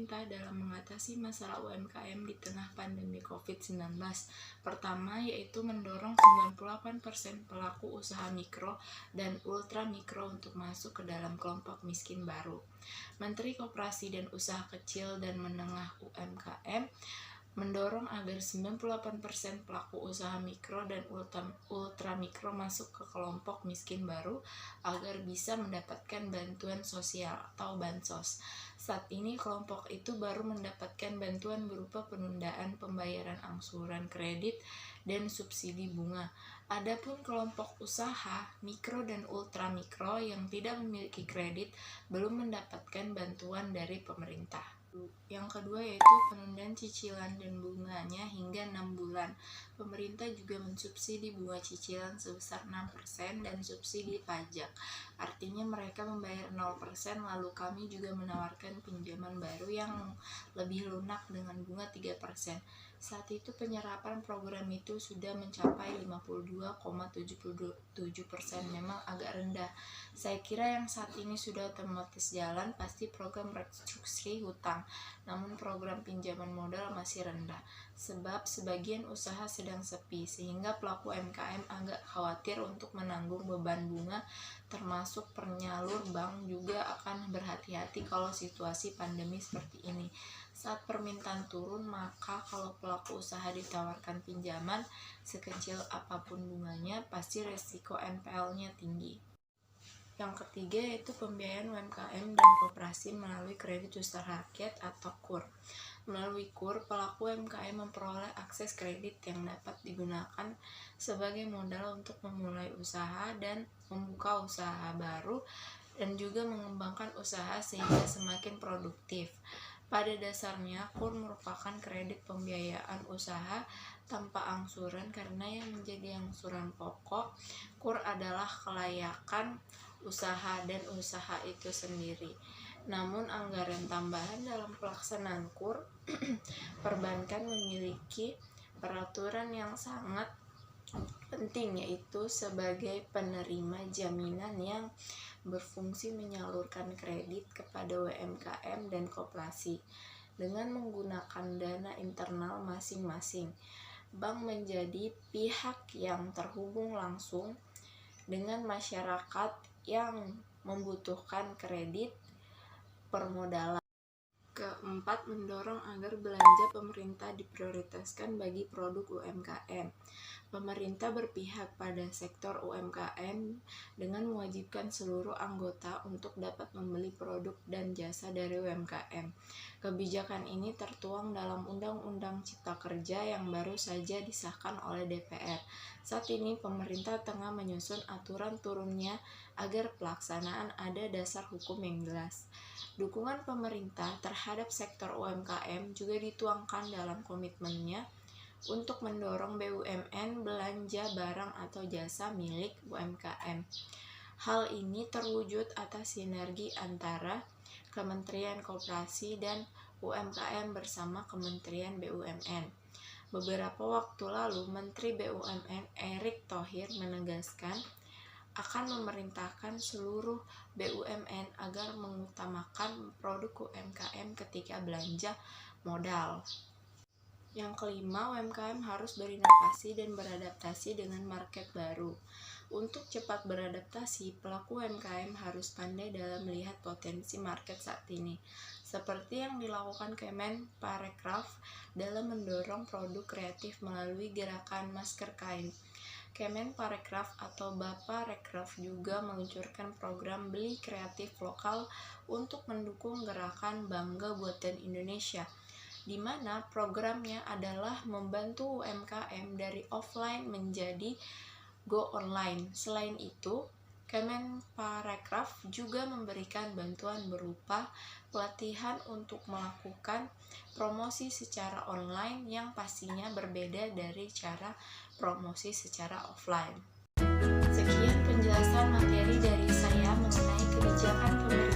pemerintah dalam mengatasi masalah UMKM di tengah pandemi COVID-19. Pertama, yaitu mendorong 98% pelaku usaha mikro dan ultra mikro untuk masuk ke dalam kelompok miskin baru. Menteri Koperasi dan Usaha Kecil dan Menengah UMKM mendorong agar 98% pelaku usaha mikro dan ultra mikro masuk ke kelompok miskin baru agar bisa mendapatkan bantuan sosial atau bansos. Saat ini kelompok itu baru mendapatkan bantuan berupa penundaan pembayaran angsuran kredit dan subsidi bunga. Adapun kelompok usaha mikro dan ultra mikro yang tidak memiliki kredit belum mendapatkan bantuan dari pemerintah. Yang kedua yaitu penundaan cicilan dan bunganya hingga 6 bulan. Pemerintah juga mensubsidi bunga cicilan sebesar 6% dan subsidi pajak. Artinya mereka membayar 0%, lalu kami juga menawarkan pinjaman baru yang lebih lunak dengan bunga 3%. Saat itu penyerapan program itu sudah mencapai 52,77%, memang agak rendah. Saya kira yang saat ini sudah otomatis jalan pasti program restruksi hutang, namun program pinjaman modal masih rendah, sebab sebagian usaha sedang sepi, sehingga pelaku UMKM agak khawatir untuk menanggung beban bunga, termasuk penyalur bank juga akan berhati-hati kalau situasi pandemi seperti ini. Saat permintaan turun, maka kalau pelaku usaha ditawarkan pinjaman sekecil apapun bunganya, pasti resiko NPL-nya tinggi. Yang ketiga yaitu pembiayaan UMKM dan koperasi melalui kredit usaha rakyat atau KUR. Melalui KUR, pelaku UMKM memperoleh akses kredit yang dapat digunakan sebagai modal untuk memulai usaha dan membuka usaha baru dan juga mengembangkan usaha sehingga semakin produktif. Pada dasarnya, KUR merupakan kredit pembiayaan usaha tanpa angsuran karena yang menjadi angsuran pokok KUR adalah kelayakan usaha dan usaha itu sendiri. Namun anggaran tambahan dalam pelaksanaan KUR, perbankan memiliki peraturan yang sangat penting, yaitu sebagai penerima jaminan yang berfungsi menyalurkan kredit kepada UMKM dan koperasi dengan menggunakan dana internal masing-masing. Bank menjadi pihak yang terhubung langsung dengan masyarakat yang membutuhkan kredit permodalan. Keempat, mendorong agar belanja pemerintah diprioritaskan bagi produk UMKM. Pemerintah berpihak pada sektor UMKM dengan mewajibkan seluruh anggota untuk dapat membeli produk dan jasa dari UMKM. Kebijakan ini tertuang dalam Undang-Undang Cipta Kerja yang baru saja disahkan oleh DPR. Saat ini pemerintah tengah menyusun aturan turunnya agar pelaksanaan ada dasar hukum yang jelas. Dukungan pemerintah terhadap sektor UMKM juga dituangkan dalam komitmennya untuk mendorong BUMN belanja barang atau jasa milik UMKM. Hal ini terwujud atas sinergi antara Kementerian Koperasi dan UMKM bersama Kementerian BUMN. Beberapa waktu lalu, Menteri BUMN Erick Thohir menegaskan akan memerintahkan seluruh BUMN agar mengutamakan produk UMKM ketika belanja modal. Yang kelima, UMKM harus berinovasi dan beradaptasi dengan market baru. Untuk cepat beradaptasi, pelaku UMKM harus pandai dalam melihat potensi market saat ini, seperti yang dilakukan Kemenparekraf dalam mendorong produk kreatif melalui gerakan masker kain. Kemenparekraf atau Baparekraf juga meluncurkan program beli kreatif lokal untuk mendukung gerakan Bangga Buatan Indonesia, di mana programnya adalah membantu UMKM dari offline menjadi go online. Selain itu, Kemenparekraf juga memberikan bantuan berupa pelatihan untuk melakukan promosi secara online yang pastinya berbeda dari cara promosi secara offline. Sekian penjelasan materi dari saya mengenai kebijakan pemerintah